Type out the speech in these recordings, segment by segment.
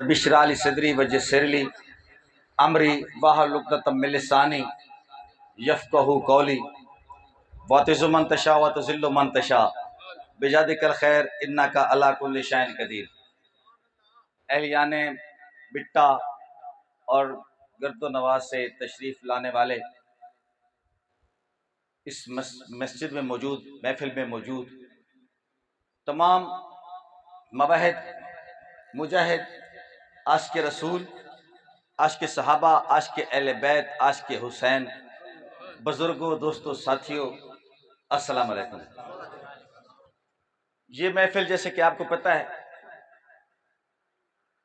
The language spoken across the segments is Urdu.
بشرا لی صدری ویسر لی امری واحلل عقدۃ من لسانی یفقہوا قولی وتعز من تشاء وتذل من تشاء بجادک الخیر انک علی کل شیء قدیر۔ اہلیان بٹا اور گرد و نواح سے تشریف لانے والے، اس مسجد میں موجود، محفل میں موجود تمام مواحد، مجاہد، عاشق رسول، عاشق صحابہ، عاشق اہل بیت، عاشق حسین، بزرگوں، دوستوں، ساتھیوں، السلام علیکم۔ یہ محفل جیسے کہ آپ کو پتہ ہے،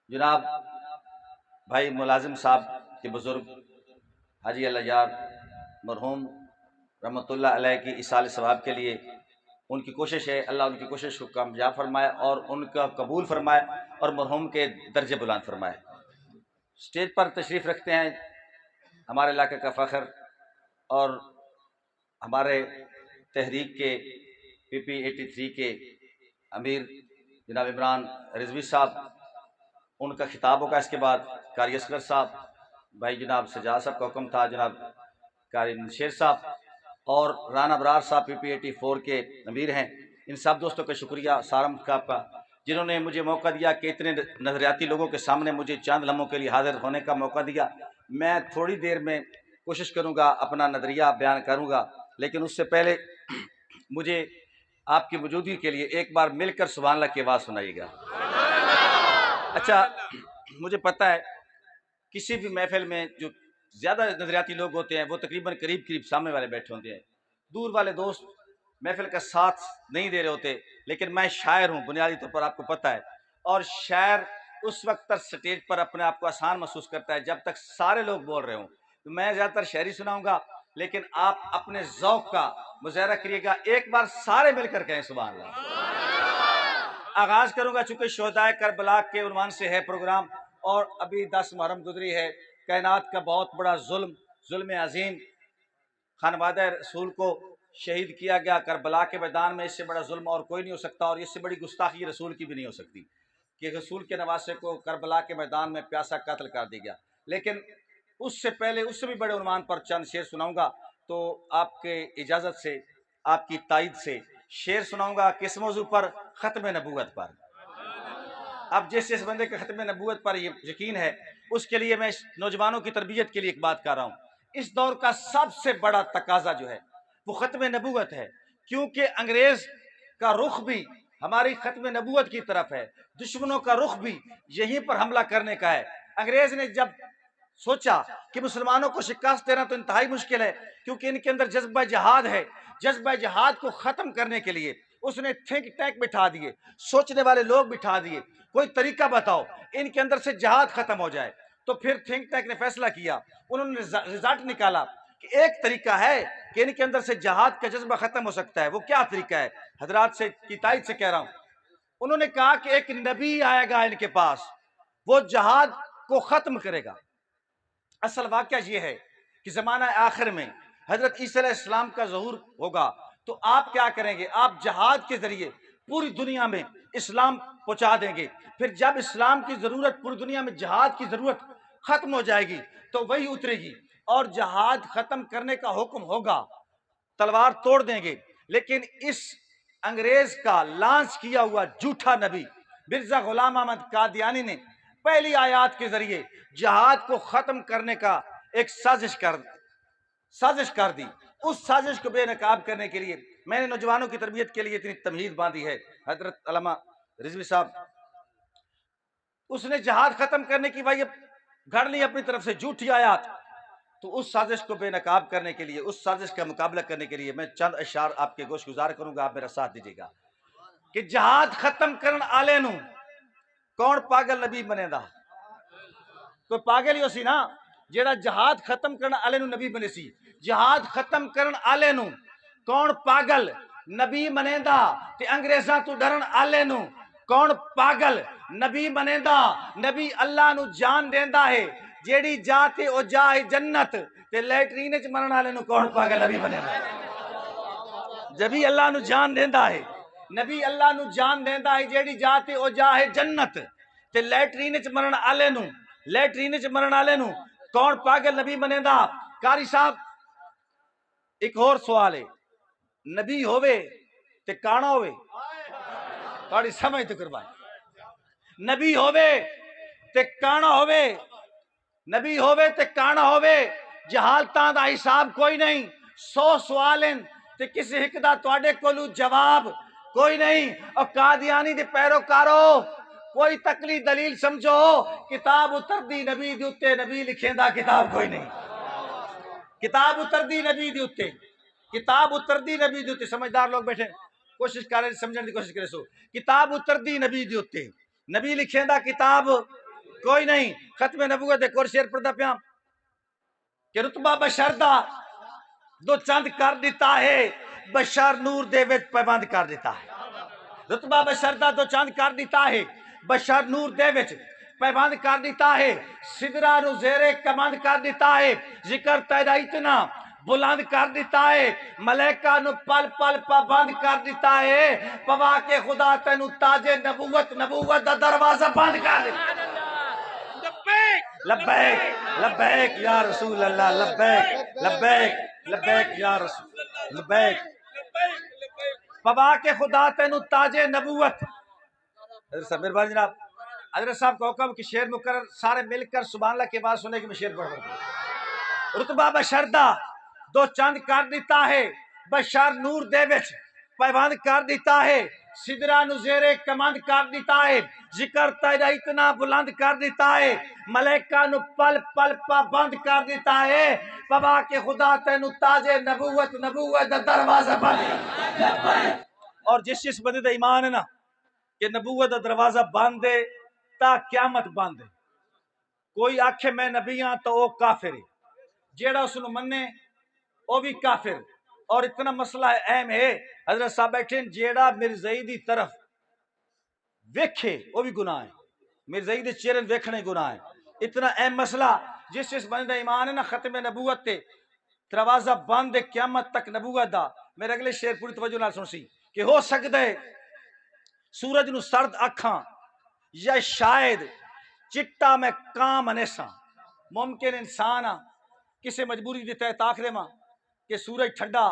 جناب بھائی ملازم صاحب کے بزرگ حاجی اللہ یار مرحوم رحمۃ اللہ علیہ کی ایصال ثواب کے لیے ان کی کوشش ہے، اللہ ان کی کوشش کو کامیاب فرمائے اور ان کا قبول فرمائے اور مرحوم کے درجے بلند فرمائے۔ اسٹیج پر تشریف رکھتے ہیں ہمارے علاقے کا فخر اور ہمارے تحریک کے PP83 کے امیر جناب عمران رضوی صاحب، ان کا خطاب ہوگا۔ اس کے بعد قاری اصغر صاحب، بھائی جناب سجاد صاحب کا حکم تھا، جناب قاری شیر صاحب اور رانا ابرار صاحب PP84 کے امیر ہیں۔ ان سب دوستوں کا شکریہ، سارم صاحب کا، جنہوں نے مجھے موقع دیا کہ اتنے نظریاتی لوگوں کے سامنے مجھے چند لمحوں کے لیے حاضر ہونے کا موقع دیا۔ میں تھوڑی دیر میں کوشش کروں گا اپنا نظریہ بیان کروں گا، لیکن اس سے پہلے مجھے آپ کی موجودگی کے لیے ایک بار مل کر سبحان اللہ کی آواز سنائیے گا۔ اچھا، مجھے پتہ ہے کسی بھی محفل میں جو زیادہ نظریاتی لوگ ہوتے ہیں وہ تقریباً قریب سامنے والے بیٹھے ہوتے ہیں، دور والے دوست محفل کا ساتھ نہیں دے رہے ہوتے، لیکن میں شاعر ہوں بنیادی طور پر، آپ کو پتہ ہے، اور شاعر اس وقت تک سٹیج پر اپنے آپ کو آسان محسوس کرتا ہے جب تک سارے لوگ بول رہے ہوں۔ تو میں زیادہ تر شاعری سناؤں گا، لیکن آپ اپنے ذوق کا مظاہرہ کریے گا، ایک بار سارے مل کر کہیں سبحان اللہ۔ آغاز کروں گا، چونکہ شہدائے کربلا کے عنوان سے ہے پروگرام، اور ابھی 10 محرم گزری ہے۔ کائنات کا بہت بڑا ظلم عظیم، خانوادہ رسول کو شہید کیا گیا کربلا کے میدان میں۔ اس سے بڑا ظلم اور کوئی نہیں ہو سکتا، اور اس سے بڑی گستاخی رسول کی بھی نہیں ہو سکتی کہ رسول کے نواسے کو کربلا کے میدان میں پیاسا قتل کر دیا گیا۔ لیکن اس سے پہلے اس سے بھی بڑے عنوان پر چند شعر سناؤں گا، تو آپ کے اجازت سے، آپ کی تائید سے شعر سناؤں گا کس موضوع پر؟ ختم نبوت پر۔ اب جس بندے کے ختم نبوت پر یقین ہے، اس کے لیے میں نوجوانوں کی تربیت کے لیے ایک بات کر رہا ہوں۔ اس دور کا سب سے بڑا تقاضا جو ہے وہ ختم نبوت ہے، کیونکہ انگریز کا رخ بھی ہماری ختم نبوت کی طرف ہے، دشمنوں کا رخ بھی یہیں پر حملہ کرنے کا ہے۔ انگریز نے جب سوچا کہ مسلمانوں کو شکست دینا تو انتہائی مشکل ہے، کیونکہ ان کے اندر جذبہ جہاد ہے، جذبہ جہاد کو ختم کرنے کے لیے اس نے تھنک ٹینک بٹھا دیے، سوچنے والے لوگ بٹھا دیے، کوئی طریقہ بتاؤ ان کے اندر سے جہاد ختم ہو جائے۔ تو پھر تھنک ٹینک نے فیصلہ کیا، انہوں نے رزلٹ نکالا کہ ایک طریقہ ہے کہ ان کے اندر سے جہاد کا جذبہ ختم ہو سکتا ہے۔ وہ کیا طریقہ ہے؟ حضرات سے کی تائید سے کہہ رہا ہوں، انہوں نے کہا کہ ایک نبی آئے گا ان کے پاس، وہ جہاد کو ختم کرے گا۔ اصل واقعہ یہ ہے کہ زمانہ آخر میں حضرت عیسیٰ علیہ السلام کا ظہور ہوگا، تو آپ کیا کریں گے؟ آپ جہاد کے ذریعے پوری دنیا میں اسلام پہنچا دیں گے۔ پھر جب اسلام کی ضرورت، پوری دنیا میں جہاد کی ضرورت ختم ہو جائے گی تو وہی اترے گی اور جہاد ختم کرنے کا حکم ہوگا، تلوار توڑ دیں گے۔ لیکن اس انگریز کا لانچ کیا ہوا جھوٹا نبی مرزا غلام احمد قادیانی نے پہلی آیات کے ذریعے جہاد کو ختم کرنے کا ایک سازش کر دی۔ اس سازش کو بے نقاب کرنے کے لیے میں نے نوجوانوں کی تربیت کے لیے اتنی تمہید باندھی ہے۔ حضرت علامہ رضوی صاحب، اس نے جہاد ختم کرنے کی وجہ گھڑ لی اپنی طرف سے جھوٹی آیات، تو اس سازش کو بے نقاب کرنے کے لیے، اس سازش کا مقابلہ کرنے کے لیے میں چند اشعار آپ کے گوش گزار کروں گا، آپ میرا ساتھ دیجیے گا کہ جہاد ختم کرن آلے نو کون پاگل نبی بنے دا؟ کوئی پاگل ہی ہو سی نا جیڑا جہاد ختم کرن آلے نو نبی بنے سی۔ جہاد ختم کرن آلے نو کون پاگل نبی بنے دا؟ تے انگریزاں تو ڈرن آلے نو کون پاگل نبی بنے دا؟ نبی اللہ نو جان دیندا ہے، جیڑی جاتے او جائے جنت، تے لیٹرین وچ مرن والے نو کون پاگل نبی بنے دا؟ جبھی اللہ نو جان دیندا ہے، نبی اللہ نو جان دیندا ہے، جیڑی جاتے او جائے جنت، تے لیٹرین چ مرن والے نو لیٹرین چ مرن والے نو کون پاگل نبی بنیندا؟ قاری صاحب ایک اور سوال ہے، نبی ہوئے تے کانا ہوئے، تھوڑی سمجھ تو قربان، نبی ہوئے تے کانا ہوئے، نبی ہوئے تے کانا ہوئے، جہالتاں دا حساب کوئی نہیں، 100 سوالن تے کسی ایک دا تواڈے کولو جواب کوئی نہیں۔ اور قادیانی دے پیروکارو کوئی تکلی دلیل سمجھو، کتاب اتردی نبی دے اتے، نبی لکھیندا کتاب کوئی نہیں، کتاب اتردی نبی دے اتے، کتاب اتردی نبی دے اتے۔ سمجھدار لوگ بیٹھے کوشش کریں سمجھنے دی کوشش کرے سو، کتاب اتردی نبی دے اتے، نبی لکھیندا کتاب کوئی نہیں۔ ختم نبوت ایک اور شعر پڑھدا پیاں کہ رتبہ بشر دا دو چند کر دیتا ہے، بشر نور دے وچ پابند کر دیتا ہے، رتبہ بشر دا دو چند کر دیتا ہے، بشر نور دے وچ پابند کر دیتا ہے، سدرا نو زیرے کمند کر دیتا ہے، ذکر تیرا اتنا بلند کر دیتا ہے، ملائکہ نو پل پل پابند کر دیتا ہے، پوا کے خدا تینو تاج نبوت نبوت دا دروازہ بند کر دیتا ہے۔ لبیک لبیک یا رسول اللہ، لبیک لبیک لبیک یا رسول، لبیک پوا کے خدا تینو تاج نبوت۔ حضرت صاحب مہربانی جناب، حضرت صاحب کا حکم کہ شعر مکرر سارے مل کر سبحان اللہ کے بعد سنے کہ میں شعر پڑھ رہا ہوں۔ رتبہ بشر دا دو چند کر دیتا ہے، بشر نور دے وچ پیوند کر دیتا ہے، سدرا نو زیرے کمند کر دیتا ہے، ذکر تیرا اتنا بلند کر دیتا ہے، ملائکہ نو پل پل پابند کر دیتا ہے، پوا کے خدا تینو تاج نبوت نبوت دا دروازہ بند۔ اور جس بندے دا ایمان ہے نا کہ نبوت دا دروازہ بند ہے تا قیامت بند ہے، کوئی آکھے میں نبی ہاں تو وہ کافر ہے، جیڑا اس نو منے وہ بھی کافر۔ اور اتنا مسئلہ اہم ہے، حضرت صاحب بیٹھے جیڑا مرزائی دی طرف ویکھے وہ بھی گناہ ہے، مرزائی دی چہرے ویکھنے گناہ ہے، اتنا اہم مسئلہ۔ جس بندے دا ایمان ہے نا ختم نبوت تے دروازہ بند ہے قیامت تک نبوت دا۔ میرے اگلے شعر پوری توجہ نال سن سی کہ ہو سکتا ہے سورج نو سرد اکھاں یا شاید چٹا میں کام انیساں، ممکن انسان کسی مجبوری دی تحت آخرے ماں کہ سورج ٹھنڈا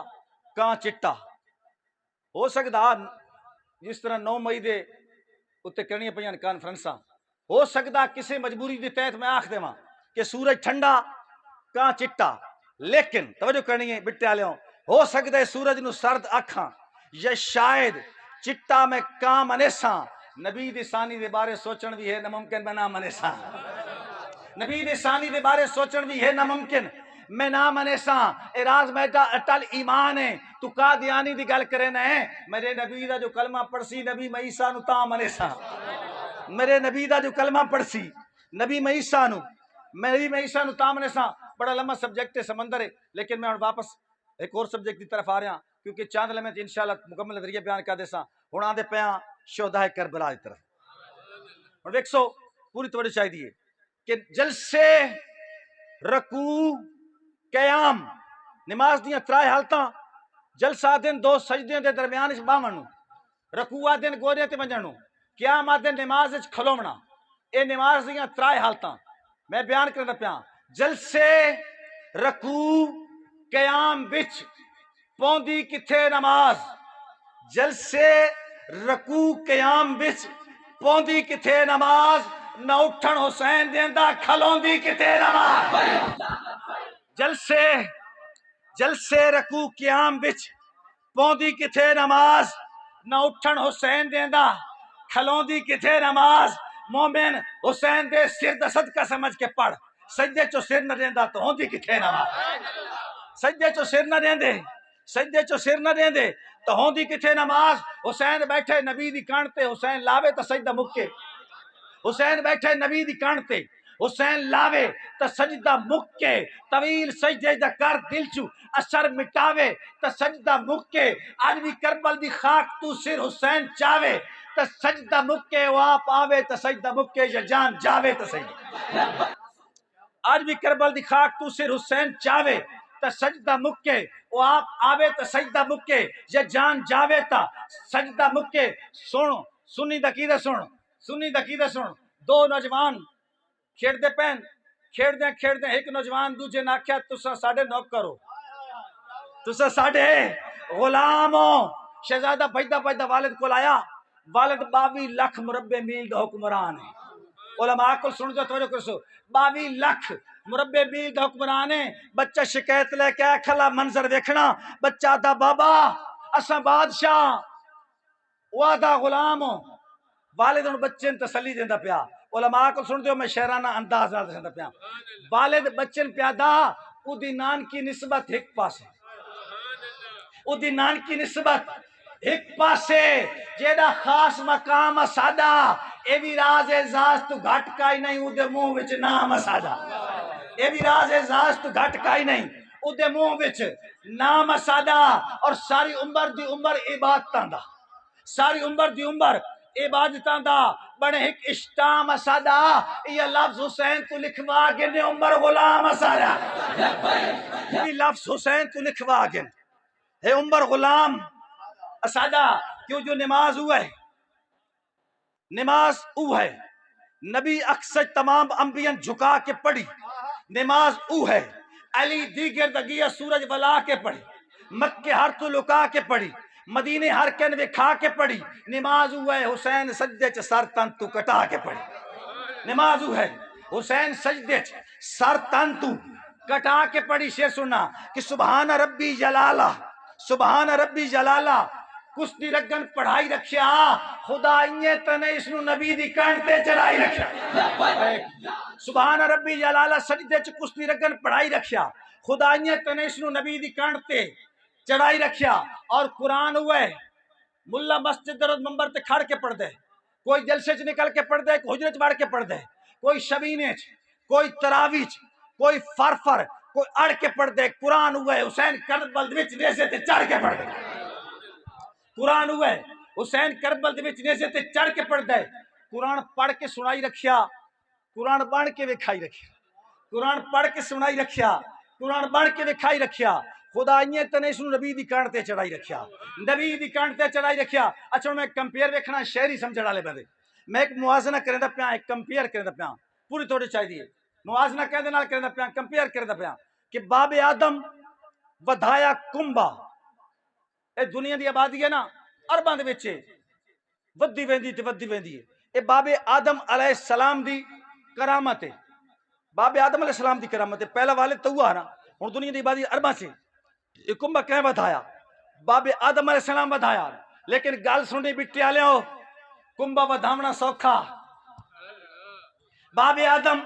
کان چٹا ہو سکتا، جس طرح 9 مئی دے اتنے کرنی پہ کانفرنساں، ہو سکتا کسی مجبوری دی تحت میں آخ دے ماں کہ سورج ٹھنڈا کان چٹا، لیکن توجہ کرنی ہے بٹے آلیوں، ہو سکتا ہے سورج نو سرد اکھاں یا شاید چٹا میں کام انیساں، نبی دی ثانی دے بارے سوچن بھی ہے ناممکن میں نام انیساں، نبی دی ثانی دے بارے سوچن بھی ہے ناممکن میں نام انیساں، اراز میڈا اٹل ایمان ہے، تو قادیانی دی گل کرے نہ ہے، میرے نبی دا جو کلمہ پڑسی نبی میں عیسیٰ نو تام انیساں، میرے نبی دا جو کلمہ پڑسی نبی میں عیسیٰ نو تام انیساں۔ بڑا لمبا سبجیکٹ ہے، سمندر ہے، لیکن میں واپس ایک اور سبجیکٹ کی طرف آ رہا ہوں کیونکہ چاند لمحے انشاءاللہ مکمل نظریہ بیان کر دیساں۔ ہن آندے پیاں شہدائے کربلا دی طرف۔ ہن دیکھو پوری توجہ چاہیے کہ جلسے رکوع قیام نماز دیاں 3 حالتاں، جلسہ دن 2 سجدے دے درمیان وچ باون نو، رکوع دن گوڑے تے ونجن نو، قیام دن نماز وچ کھلونا، اے نماز دیاں 3 حالتاں میں بیان کرنا پیاں۔ جلسے رکوع قیام وچ پوندی کتھے نماز، جلسے رکوع قیام وچ پوندی کتھے نماز، نہ اٹھن حسین دیندا کھلوندی کتھے نماز۔ جلسے رکوع قیام وچ پوندی کتھے نماز، نہ اٹھن حسین دیندا کھلوندی کتھے نماز، مومن حسین دے سر دا صدقہ سمجھ کے پڑھ، سجدے چو سر نہ دیندا تو ہوندی کتھے نماز، سجدے چو سر نہ دیندے، سجدے چو سر نہ دیندے تو ہوندی کتھے نماز۔ حسین بیٹھے نبی دی کان تے حسین لاوے تو سجدہ مکے، حسین بیٹھے نبی دی کان تے حسین لاوے تو سجدہ مکے، طویل سجدے دا کر دل چو اثر مٹاوے تو سجدہ مکے، آج بھی کربل دی خاک تو سر حسین چاوے تو سجدہ مکے، وہ آپ آوے تو سجدہ مکے، یا جان جاوے تو سجدہ، آج بھی کربل دی خاک تو سر حسین چاوے تو سجدہ مکے، وہ آپ آوے تو سجدہ مکے، یا جان جاوے تو سجدہ مکے۔ سن سنی دقیدہ سن، سنی دقیدہ سن، دو نوجوان کھیڑتے پین کھیڑتے ایک نوجوان دوجے نے آخیا تسا ساڈے نوکر ہو، تسا ساڈے غلام ہو۔ شہزادہ بجدا بجدا والد کو آیا، والد 22 لاکھ مربع میل دا حکمران ہے۔ علماء کو سن جو توجہ کرسو، 22 لاکھ مربع میل دا حکمران ہے۔ بچہ شکایت لے کے کھلا منظر دیکھنا، بچہ دا بابا اساں بادشاہ وعدہ غلام ہوں۔ والد ان بچے نے تسلی دیندا پیا۔ علماء کو سن جو میں شہرانہ انداز نال دیندا پیا۔ والد بچے نے پیادا او دی نان کی نسبت ایک پاسے، او دی نان کی نسبت ایک پاسے جیڑا خاص مقام سادا اے بھی راز اعزاز تو گھٹ کا ہی نہیں، او دے منہ وچ نام سادا، اے بھی راز اعزاز تو گھٹ کا ہی نہیں، او دے منہ وچ نام سادا۔ اور ساری عمر دی عمر عبادتاں دا، ساری عمر دی عمر عبادتاں دا بڑے ایک اشتام سادا۔ یہ لفظ حسین تو لکھوا گن عمر غلام سادا، یہ لفظ حسین تو لکھوا گن ہے عمر غلام اسادہ۔ کیوں جو نماز ہوا ہے، نماز او ہے نبی اکثر تمام انبیاء جھکا کے پڑھی، نماز او ہے علی دیگر دگیا سورج ولا کے پڑھی، مکہ ہر تو لکا کے پڑھی، مدینے ہر کن وکھا کے پڑھی، نماز او ہے حسین سجدے چ سر تن تو کٹا کے پڑھی، نماز او ہے حسین سجدے چ سر تن تو کٹا کے پڑھی۔ شعر سننا کہ سبحان ربی جلالہ، سبحان ربی جلالہ کشتی رگن پڑھائی رکھیا، خدا انہیں تنے اس نو نبی دی کانٹے چڑھائی رکھیا۔ سبحان ربی جلالہ سجدے چ کشتی رگن پڑھائی رکھیا، خدا انہیں تنے اس نو نبی دی کانٹے چڑھائی رکھیا۔ اور قرآن ہوئے ملا مسجد درد ممبر تے کھڑ کے پڑھ دے، کوئی جلسے چ نکل کے پڑھ دے، کوئی حجرے چ بڑھ کے پڑھ دے، کوئی شبینے چ، کوئی تراویح چ، کوئی فرفر، کوئی اڑ کے پڑھ دے۔ قرآن ہوئے حسین کربل وچ نیزے تے چڑھ کے پڑھ دے، قرآن ہوئے حسین کربل وچ نیزے تے چڑھ کے پڑھ دے۔ قرآن پڑھ کے سنائی رکھیا، قرآن بن کے وکھائی رکھیا، قرآن پڑھ کے سنائی رکھیا، قرآن بن کے وکھائی رکھیا۔ خدا انہیں تنے اس نبی دی کانٹ تے چڑھائی رکھیا، نبی دی کانٹ تے چڑھائی رکھیا۔ اچھا میں کمپیئر ویکھنا شہری سمجھن والے بندے، میں ایک موازنہ کرندا پیا، ایک کمپیئر کرندا پیا، پوری تھوڑی چاہیے موازنہ کہندے نال کرندا پیا، کمپیئر کرندا پیا کہ باب آدم ودھایا کنبا، اے دنیا دی آبادی ہے نا ارباں دے وچ ودی ویندی تے ودی ویندی ہے، اے باب آدم علیہ السلام دی کرامت ہے، باب آدم علیہ السلام دی کرامت ہے، پہلا والد تو ہوا نا، ہن دنیا دی آبادی ارباں سے یہ کنبا کہیں ودھایا، باب آدم علیہ السلام ودھایا، لیکن گل سنی بٹی والےو کنبا ودھاونا سوکھا، باب آدم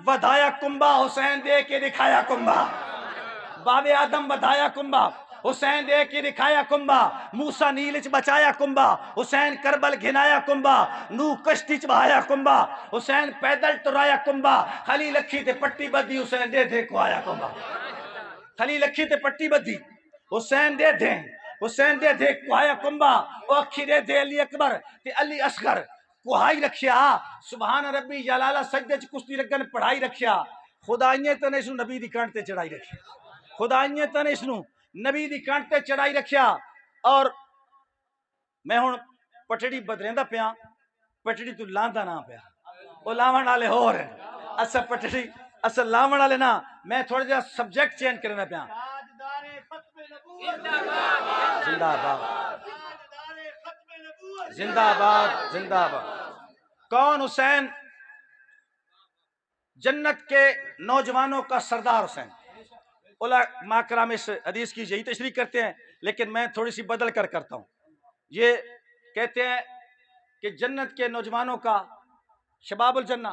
ودھایا کنبا حسین دے کے دکھایا کنبا، باب آدم ودھایا کنبا حسین دے کے دکھایا کنبا، موسیٰ نیل چ بچایا کنبا حسین کربل گھنایا کنبا، نوح کشتی چ بہایا کنبا حسین پیدل ٹرایا کنبا، خلیل اکھی تے پٹی بدی حسین دے دے کو آیا کنبا، خلیل اکھی تے پٹی بدی حسین دے دے، حسین دے دے کو آیا کنبا، او اکھی دے دے علی اکبر تے علی اصغر کوہائی رکھیا۔ سبحان ربی جلالہ سجدے چ کشتی رگن پڑھائی رکھیا، خدا انہیں تنے اس نبی دی کانٹ تے چڑھائی رکھیا، خدا انہیں تنے اس نبی دی کانٹ تے چڑھائی رکھیا۔ اور میں ہن پٹڑی بدریندا پیا، پٹڑی تو لاندا نہ پیا، او لاون والے ہور ہیں، اسا پٹڑی اسا لاون والے نا، میں تھوڑا جہا سبجیکٹ چینج کرنا پیا۔ زندہ آباد، زندہ آباد، زندہ آباد۔ کون حسین؟ جنت کے نوجوانوں کا سردار حسین۔ علماء کرام اس حدیث کی یہی تشریح کرتے ہیں، لیکن میں تھوڑی سی بدل کر کرتا ہوں۔ یہ کہتے ہیں کہ جنت کے نوجوانوں کا شباب الجنہ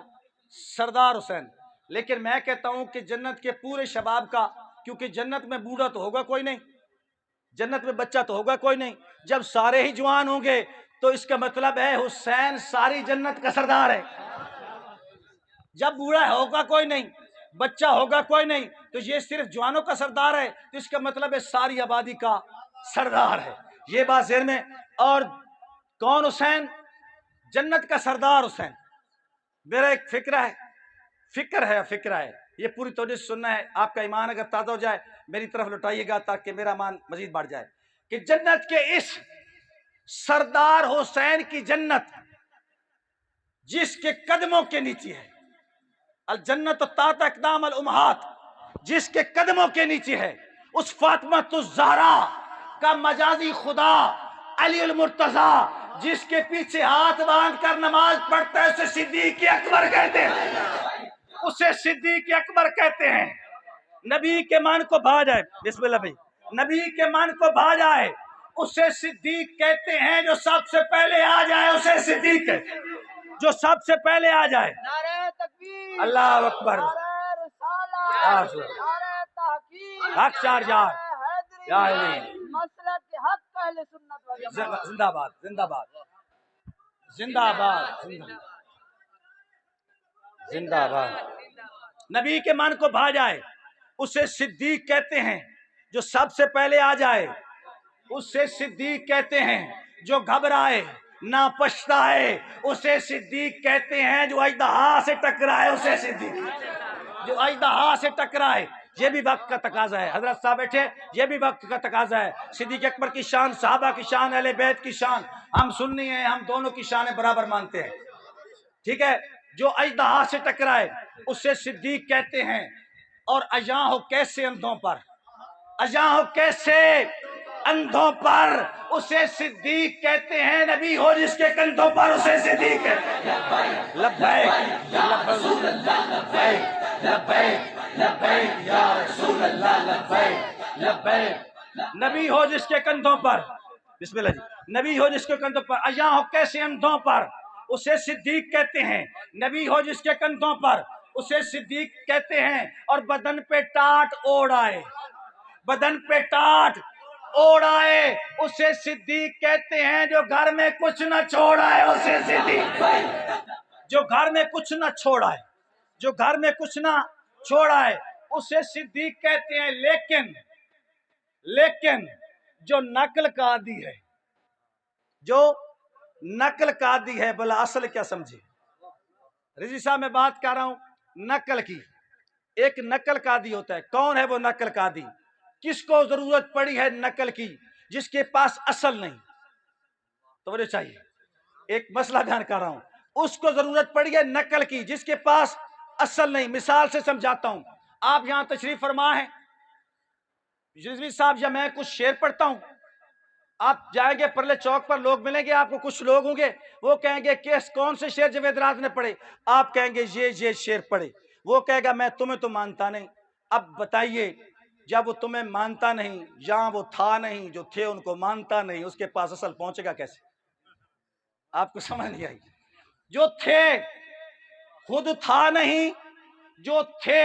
سردار حسین، لیکن میں کہتا ہوں کہ جنت کے پورے شباب کا، کیونکہ جنت میں بوڑھا تو ہوگا کوئی نہیں، جنت میں بچہ تو ہوگا کوئی نہیں، جب سارے ہی جوان ہوں گے تو اس کا مطلب ہے حسین ساری جنت کا سردار ہے۔ جب بوڑھا ہوگا کوئی نہیں، بچہ ہوگا کوئی نہیں، تو یہ صرف جوانوں کا سردار ہے، تو اس کا مطلب ہے ساری آبادی کا سردار ہے، یہ بات ذہن میں۔ اور کون حسین؟ جنت کا سردار حسین۔ میرا ایک فکر ہے، یہ پوری توجہ سے سننا ہے، آپ کا ایمان اگر تازہ ہو جائے میری طرف لوٹائیے گا تاکہ میرا ایمان مزید بڑھ جائے، کہ جنت کے اس سردار حسین کی جنت جس کے قدموں کے نیچے ہے، الجنت تحت اقدام الامہات، جس کے قدموں کے نیچے ہے، اس فاطمہ الزہرا کا مجازی خدا علی المرتضیٰ جس کے پیچھے ہاتھ باندھ کر نماز پڑھتا ہے، اسے صدیق اکبر کہتے ہیں، اسے صدیق اکبر کہتے ہیں۔ نبی کے مان کو بھا جائے، بسم اللہ بھائی، نبی کے مان کو بھا جائے اسے صدیق کہتے ہیں، جو سب سے پہلے آ جائے اسے صدیق کہتے ہیں، جو سب سے پہلے آ جائے۔ نعرہ تکبیر، اللہ اکبر، نعرہ رسالت، نعرہ تحقیق، حق شارجار، نعرہ حیدری، یا علی، مسلک حق اہل سنت والجماعت۔ زندہ باد، زندہ باد، زندہ باد، زندہ باد۔ نبی کے مان کو بھا جائے اسے صدیق کہتے ہیں، جو سب سے پہلے آ جائے اسے صدیق کہتے ہیں، جو گھبرائے نہ پچھتائے اسے صدیق کہتے ہیں، جو اژدہا سے ٹکرائے اسے صدیق، جو اژدہا سے ٹکرائے۔ یہ بھی وقت کا تقاضا ہے، حضرت صاحب بیٹھے، یہ بھی وقت کا تقاضا ہے۔ صدیق اکبر کی شان، صحابہ کی شان، اہل بیت کی شان، ہم سنی ہیں، ہم دونوں کی شانیں برابر مانتے ہیں، ٹھیک ہے۔ جو اژدہا سے ٹکرائے اسے صدیق کہتے ہیں۔ اور اجاں ہو کیسے اندھوں پر، اجاں ہو کیسے اندھوں پر اسے صدیق کہتے ہیں، نبی ہو جس کے کندھوں پر اسے صدیق کہتے ہیں۔ لبیک لبیک لبیک لبیک یا رسول اللہ، لبیک لبیک، نبی ہو جس کے کندھوں پر، بسم اللہ جی، نبی ہو جس کے کندھوں پر، اجاں ہو کیسے اندھوں پر اسے صدیق کہتے ہیں، نبی ہو جس کے کندھوں پر اسے صدیق کہتے ہیں۔ اور بدن پہ ٹاٹ اوڑھ آئے، بدن پہ ٹاٹ اوڑھ آئے اسے صدیق کہتے ہیں، جو گھر میں کچھ نہ چھوڑ آئے اسے صدیق، جو گھر میں کچھ نہ چھوڑ آئے، جو گھر میں کچھ نہ چھوڑ آئے اسے صدیق کہتے ہیں۔ لیکن جو نقل کا عادی ہے، جو نقل کا عادی ہے، بلا اصل کیا سمجھے؟ رضی صاحب میں بات کر رہا ہوں نقل کی۔ ایک نقل کا عادی ہوتا ہے، کون ہے وہ نقل کا عادی؟ کس کو ضرورت پڑی ہے نقل کی؟ جس کے پاس اصل نہیں، توجہ چاہیے، ایک مسئلہ بیان کر رہا ہوں، اس کو ضرورت پڑی ہے نقل کی جس کے پاس اصل نہیں۔ مثال سے سمجھاتا ہوں، آپ یہاں تشریف فرما ہیں، رضوی صاحب یا میں کچھ شعر پڑھتا ہوں، آپ جائیں گے پرلے چوک پر، لوگ ملیں گے آپ کو، کچھ لوگ ہوں گے وہ کہیں گے کیس کون سے شعر جاوید راز نے پڑھے، آپ کہیں گے یہ شعر پڑھے، وہ کہے گا میں تمہیں تو مانتا نہیں۔ اب بتائیے، جب وہ تمہیں مانتا نہیں، جہاں وہ تھا نہیں، جو تھے ان کو مانتا نہیں، اس کے پاس اصل پہنچے گا کیسے؟ آپ کو سمجھ نہیں آئی؟ جو تھے خود تھا نہیں، جو تھے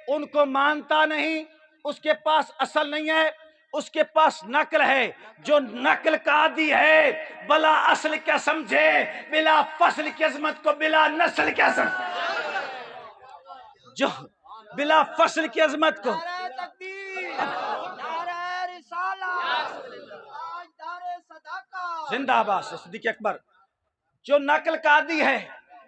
ان کو مانتا نہیں، اس کے پاس اصل نہیں ہے، اس کے پاس نقل ہے۔ جو نقل کا عادی ہے بلا اصل کیا سمجھے، بلا فصل کی عظمت کو بلا نسل کیا سمجھے، جو بلا فصل کی عظمت کو۔ نعرہ تکبیر، نعرہ رسالت، تاجدار صداقت۔ زندہ باد صدیق اکبر۔ جو نقل کا عادی ہے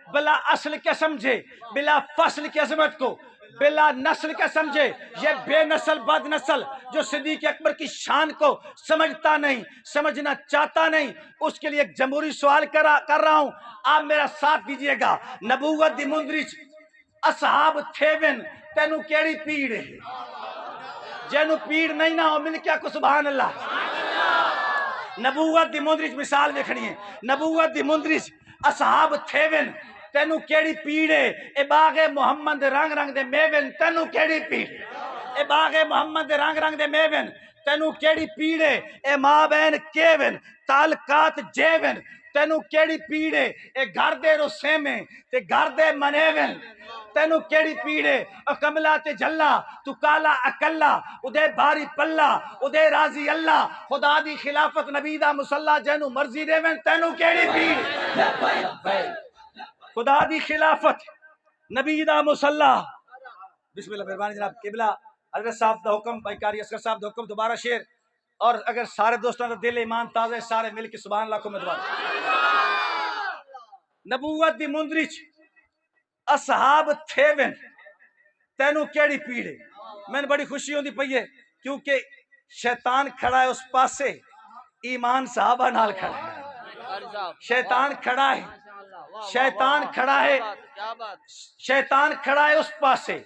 بلا اصل کیا سمجھے، بلا فصل کی عظمت کو بلا نسل کیا سمجھے، یہ بے نسل بد نسل جو صدیق اکبر کی شان کو سمجھتا نہیں، سمجھنا چاہتا نہیں، اس کے لیے ایک جمہوری سوال کر رہا ہوں، آپ میرا ساتھ دیجئے گا۔ نبوت دی مندرچ اصحاب تھیون تینو کیڑی پیڑ ہے، جینو پیڑ نہیں نہ ہو مل کیا کو سبحان اللہ۔ نبوت دی مندرچ مثال دیکھنی ہے، نبوت دی مندرچ اصحاب تھیون تینو کیڑی پیڑ ہے، اے باغ محمد رنگ رنگ دے میون تینو کیڑی پیڑ، اے باغ محمد رنگ رنگ دے میون تینو کیڑی پیڑ ہے، اے ماں بہن کیون تعلقات جیون تینو کیڑی پیڑ ہے، اے گھر دے رسے میں تے گھر دے منیون تینو کیڑی پیڑ ہے، او کملا تے جھلا تو کالا اکلا ادے بھاری پلا ادے راضی اللہ خدا دی خلافت نبی دا مصلی جینو مرضی دے وین تینو کیڑی پیڑ، خدا دی خلافت نبی دا مصلی۔ بسم اللہ، مہربانی جناب قبلہ حضرت صاحب دا حکم، بھائی قاری اصغر صاحب دا حکم، دوبارہ شعر، اور اگر سارے دوستوں کا دل ایمان تازہ ہے سارے مل کے سبحان اللہ کو میں دوبارہ۔ نبوت دی مندرچ اصحاب تھیون تینو کیڑی پیڑے، میں نے بڑی خوشی ہوندی پئی ہے کیونکہ شیطان کھڑا ہے اس پاسے، ایمان صحابہ نال کھڑا ہے، شیطان کھڑا ہے شیطان کھڑا ہے، کیا بات شیطان کھڑا ہے اس پاسے،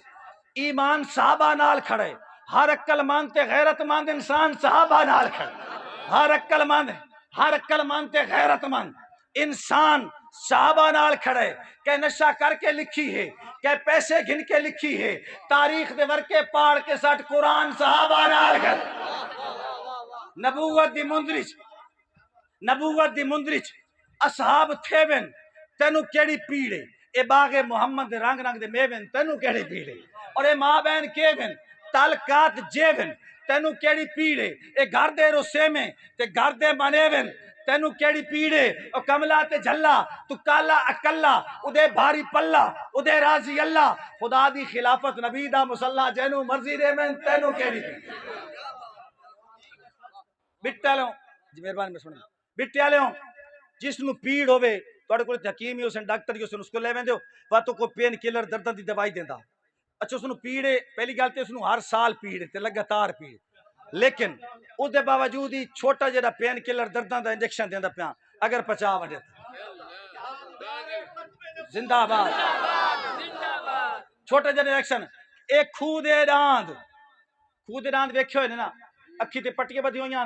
ایمان صحابہ نال کھڑے، ہر عقل مانتے غیرت مند انسان صحابہ نال کھڑے، ہر عقل مانتے غیرت مند انسان صحابہ نال کھڑے، کہ نشہ کر کے لکھی ہے، کہ پیسے گھن کے لکھی ہے، تاریخ دے ورکے پاڑ کے ساتھ قرآن صحابہ نال کھڑے، نبوت دی مندرچ اصحاب تھیون تینو کیڑی پیڑے، اے باغ محمد دے رنگ رنگ دے میوین تینو کیڑی پیڑے، اور اے ماں بہن کیون تعلقات جیون تینو کیڑی پیڑے، اے گھر دے رسے میں تے گھر دے منیون تینو کیڑی پیڑے، او کملا تے جھلا تو کالا اکلا ادے بھاری پلا ادے راضی اللہ، خدا دی خلافت نبی دا مصلی جینو مرضی دے میں تینو کیڑی پیڑے۔ بٹا لوں جی مہربانی میں سنیں، بٹیا لوں جس نو پیڑ ہوئے توڑے کوئی حکیم ہی اسن ڈاکٹر ہی اسن اس کو لے ویندے ہو واتو کو پین کلر درداں دی دوائی دیندا، اچھا اس نو پیڑے پہلی گل تے اس نو ہر سال پیڑے تے لگاتار پیڑے، لیکن او دے باوجود ہی چھوٹا جڑا پین کلر درداں دا انجیکشن دیندا پیا اگر پچا وڑے زندہ آباد چھوٹا جڑا انجیکشن ایک خود ڈاند ویکھے ہوئے نا اکھی تے پٹیاں بدی ہوئیاں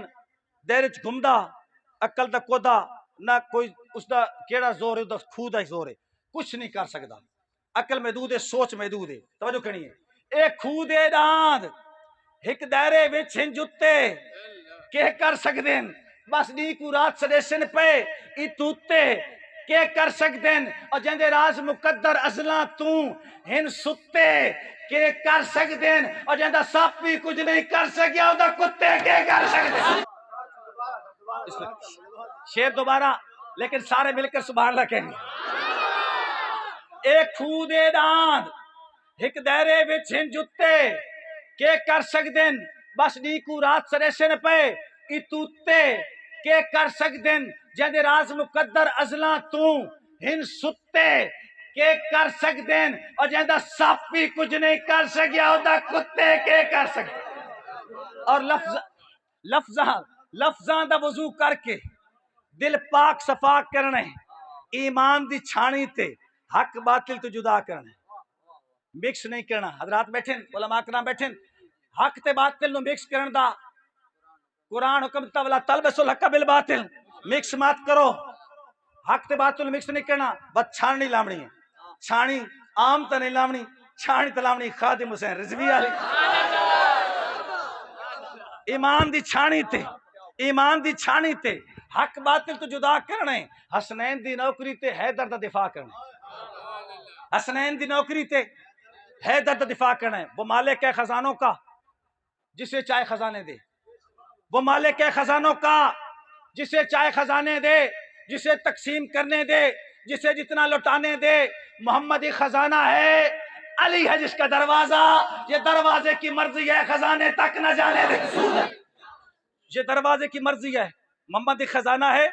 دیر چ گھمدا عقل دا کودا نہ کوئی اس دا کیڑا زور ہے اس دا خود دا زور ہے کچھ نہیں کر سکدا، عقل محدود ہے سوچ محدود ہے، توجہ کرنی ہے، اے خود ڈاند ایک دائرے وچ ہن جتے کہ کر سکدیں بس دی کو رات سڈیشن پہ ای توتے کہ کر سکدیں، اور جندے راز مقدر ازلاں تو ہن ستے کہ کر سکدیں، اور جندہ سپ بھی کچھ نہیں کر سکیا او دا کتے کہ کر سکدیں۔ شیر دوبارہ لیکن سارے مل کر سبحان اللہ کہیں گے، ایک خود ڈاند ایک دائرے وچ ہن جتے کہ کر سکدیں بس دی کو رات سڈیشن پہ ای توتے کہ کر سکدیں، جندے راز مقدر ازلاں تو ہن ستے کہ کر سکدیں، اور جندہ سپ بھی کچھ نہیں کر سکیا او دا کتے کہ کر سکدیں۔ اور لفظاں دا وضو کر کے دل پاک صفا کرنے، ایمان دی چھانی تے حق باطل تو جدا کرنے، مکس نہیں کرنا۔ حضرات بیٹھیں علماء کرام بیٹھیں، حق تے باطل نو مکس کرن دا قرآن حکم تا ولا تلبسوا الحق بالباطل، مکس مت کرو، حق تے باطل مکس نہیں کرنا، بس چھانی لامنی ہے، چھانی عام تا نہیں لامنی، چھانی تا لامنی خادم حسین رضوی علی، ایمان دی چھانی تے حق باطل تو جدا کرنے، حسنین دی نوکری تے حیدر دا دفاع کرنے، حسنین دی نوکری تے حیدر دا دفاع کرنے، وہ مالک ہے خزانوں کا جسے چاہے خزانے دے، وہ مالک ہے خزانوں کا جسے چاہے خزانے دے، جسے تقسیم کرنے دے، جسے جتنا لوٹانے دے، محمد ہی خزانہ ہے، علی ہے جس کا دروازہ، یہ دروازے کی مرضی ہے خزانے تک نہ جانے دے، یہ دروازے کی مرضی ہے، محمد ہی خزانہ ہے،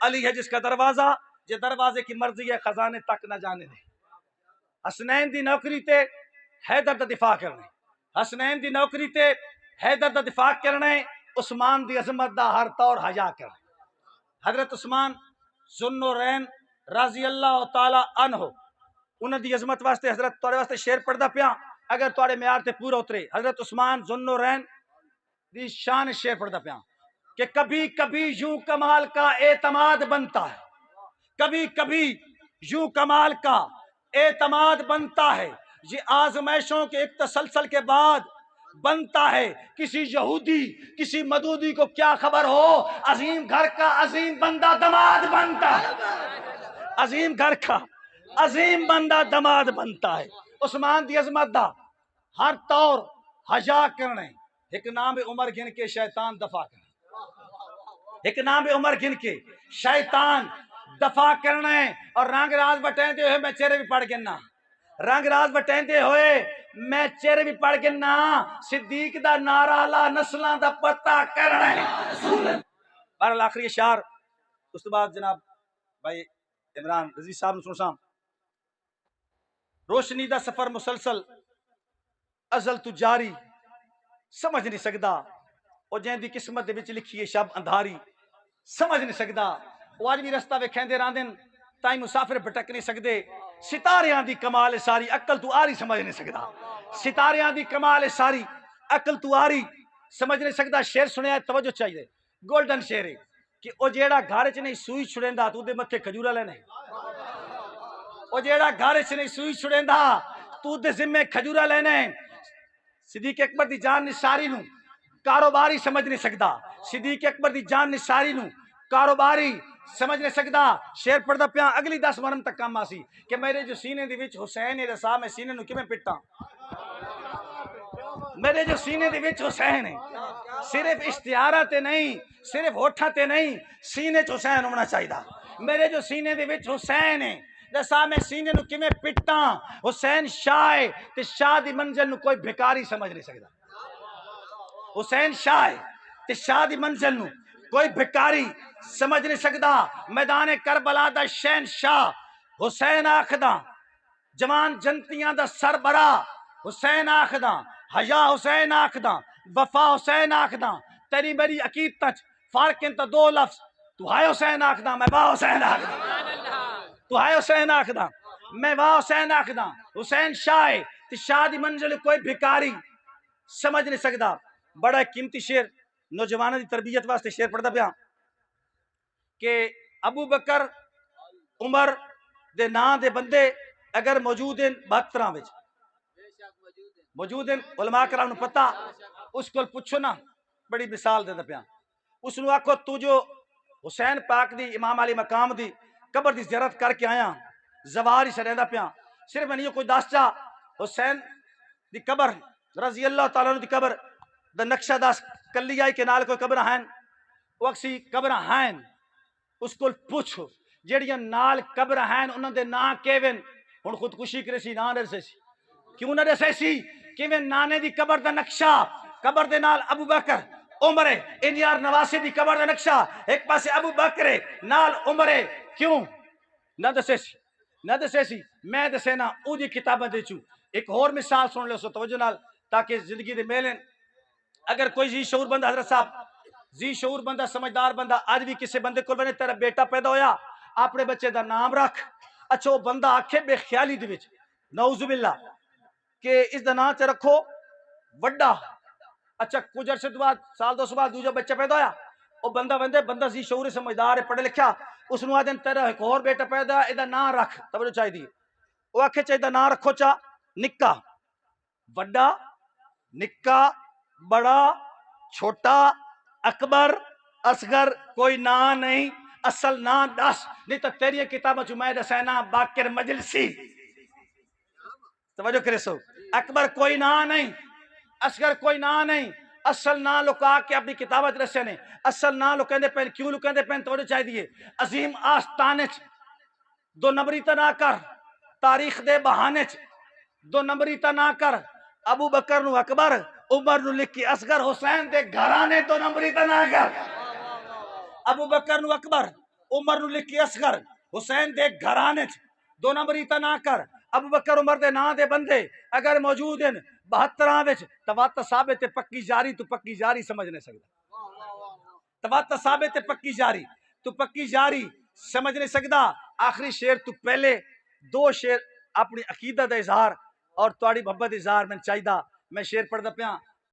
علی ہے جس کا دروازہ، یہ دروازے کی مرضی ہے خزانے تک نہ جانے دے۔ حسنین دی نوکری تے حیدر دا دفاع کرنے، حسنین دی نوکری تے حیدر دا دفاع کرنے، عثمان دی عظمت دا ہر طور حیا کرنے۔ حضرت عثمان ذوالنورین رضی اللہ تعالی عنہ انہاں دی عظمت واسطے حضرت توڑے واسطے شعر پڑھدا پیا اگر توڑے معیار تے پورا اترے، حضرت عثمان ذوالنورین دی شان شعر پڑھدا پیا کہ کبھی کبھی یوں کمال کا اعتماد بنتا ہے، کبھی کبھی یوں کمال کا اعتماد بنتا ہے، یہ آزمائشوں کے ایک تسلسل کے بعد بنتا ہے، کسی یہودی کسی مدودی کو کیا خبر ہو، عظیم گھر کا عظیم بندہ دماد بنتا ہے، عظیم گھر کا عظیم بندہ دماد بنتا ہے۔ عثمان دی عظمت دا ہر طور حیا کرنے، ایک نام عمر گن کے شیطان دفاع کرنے، ایک نام عمر گن کے شیطان دفاع کرنے، اور رنگ راز بٹیندے ہوئے میں چہرے بھی پڑھ گنا، رنگ راز بٹیندے ہوئے میں چہرے بھی پڑھ گنا، صدیق دا نعرہ لا نسلاں دا پتہ کرنے۔ بہرحال آخری اشعار اس کے بعد جناب بھائی عمران رضوی صاحب نے سنسام، روشنی دا سفر مسلسل ازل تو جاری، سمجھ نہیں سکدا او جن دی قسمت دے وچ لکھی ہے شب اندھاری، سمجھ نہیں سکدا وہ اج بھی رستہ ویکھیندے راندن تائیں مسافر بھٹک نہیں سکتے ستاریاں دی کمال ساری عقل تو آری سمجھ نہیں سکدا ستاریاں دی کمال ساری عقل تو آری سمجھ نہیں سکدا شعر سنیا توجہ چاہیے گولڈن شعر ہے کہ او جیڑا گھر چ نہیں سوئی چھڑیندا تو دے متھے کھجورا لینے او جیڑا گھر چ نہیں سوئی چھڑیندا تو دے ذمے کھجورا لینے صدیق اکبر دی جان نثاری نو کاروباری سمجھ نہیں سکدا صدیق اکبر دی جان نثاری نو کاروباری سمجھ نہیں سکدا شعر پڑھدا پیا اگلی 10 مرن تک کام آسی کہ میرے جو سینے دے وچ حسین ہے رسا میں سینے نو کیویں پٹاں میرے جو سینے دے وچ حسین ہے صرف اشتہارات تے نہیں صرف ہوٹھاں تے نہیں سینے چ حسین ہونا چاہیدا میرے جو سینے دے وچ حسین ہے دسا میں سینے نو کیویں پٹاں حسین شاہ ہے تے شاہ دی منزل نو کوئی بھکاری سمجھ نہیں سکدا حسین شاہ ہے تے شاہ دی منزل نو کوئی بھکاری سمجھ نہیں سکدا میدان کربلا دا شہنشاہ حسین آکھدا جوان جنتیاں دا سربراہ حسین آکھدا حیا حسین آکھدا وفا حسین آکھدا تیری میری عقیدت وچ فرق انت دو لفظ تو ہے حسین آکھدا میں با حسین آکھدا تو ہے حسین آکھدا میں با حسین آکھدا حسین شاہ ہے تے شاہ دی منزل کوئی بھکاری سمجھ نہیں سکدا بڑا قیمتی شعر نوجوانوں دی تربیت واسطے شعر پڑھدا پیا کہ ابو بکر عمر دے نام دے بندے اگر موجود ہیں 72 وچ موجود ہیں علماء کرام نو پتہ اس کو پوچھو نا بڑی مثال دیندا پیا اس نو آکھو تو جو حسین پاک دی امام علی مقام دی قبر دی زیارت کر کے آیا زوار ہی سریندا پیا صرف نہیں کوئی دس چا حسین دی قبر رضی اللہ تعالیٰ عنہ دی قبر دا نقشہ دس کلی آئی کے نال کوئی قبر ہیں وقسی قبر ہیں اس کو پوچھو جیڑیاں نال قبر ہیں انہوں دے نا کیون ہن خودکشی کرے سی نا رسے سی کیوں نہ رسے سی کیون نانے دی قبر دا نقشہ قبر دے نال ابو بکر عمر انیار نواسی دی قبر دا نقشہ ایک پاسے ابو بکر نال عمر کیوں نہ دسے سی میں دسے نا او دی کتاباں دے چوں ایک اور مثال سن لو سو توجہ نال تاکہ زندگی دے میلن اگر کوئی ذی شعور بندہ حضرت صاحب ذی شعور بندہ سمجھدار بندہ آج بھی کسی بندے کو بنے تیرا بیٹا پیدا ہویا اپنے بچے دا نام رکھ اچھا وہ بندہ آکھے بے خیالی دے وچ نعوذ باللہ کہ اس دا نام تے رکھو وڈا اچھا کچھ عرصے تو بعد سال دو بعد دوجا بچہ پیدا ہویا وہ بندہ ذی شعور سمجھدار ہے پڑھے لکھا اس نو آدن تیرا ایک اور بیٹا پیدا ہے ادا نام رکھ توجہ چاہیے دی وہ آکھے چاہیے دا نام رکھو چا نکا وڈا نکا بڑا چھوٹا اکبر اصغر کوئی نا نہیں اصل نا دس نہیں تو تیری کتابہ چو میں دسینا باکر مجلسی توجہ کرے سو اکبر کوئی نا نہیں اصغر کوئی نا نہیں اصل نا لکا کے اپنی کتابہ رسے نے اصل نا لکندے پہن کیوں لکندے پہن توجہ چاہیے دیئے عظیم آستانچ دو نمبری تنا کر تاریخ دے بہانچ دو نمبری تنا کر ابو بکر نو اکبر عمر نو لکھی اصغر حسین دے گھرانے دو نمبری تنا کر ابو بکر نو اکبر عمر نو لکھی اصغر حسین دے گھرانے دو نمبری تنا کر ابو بکر عمر دے نا دے بندے اگر موجود ہیں 72 وچ توات ثابت پکی جاری تو پکی جاری سمجھ نہیں سکدا توات ثابت پکی جاری تو پکی جاری سمجھ نہیں سکدا آخری شعر تو پہلے دو شعر اپنی عقیدت اظہار اور تواڈی محبت اظہار میں چاہیدا میں شعر پڑھدا پیا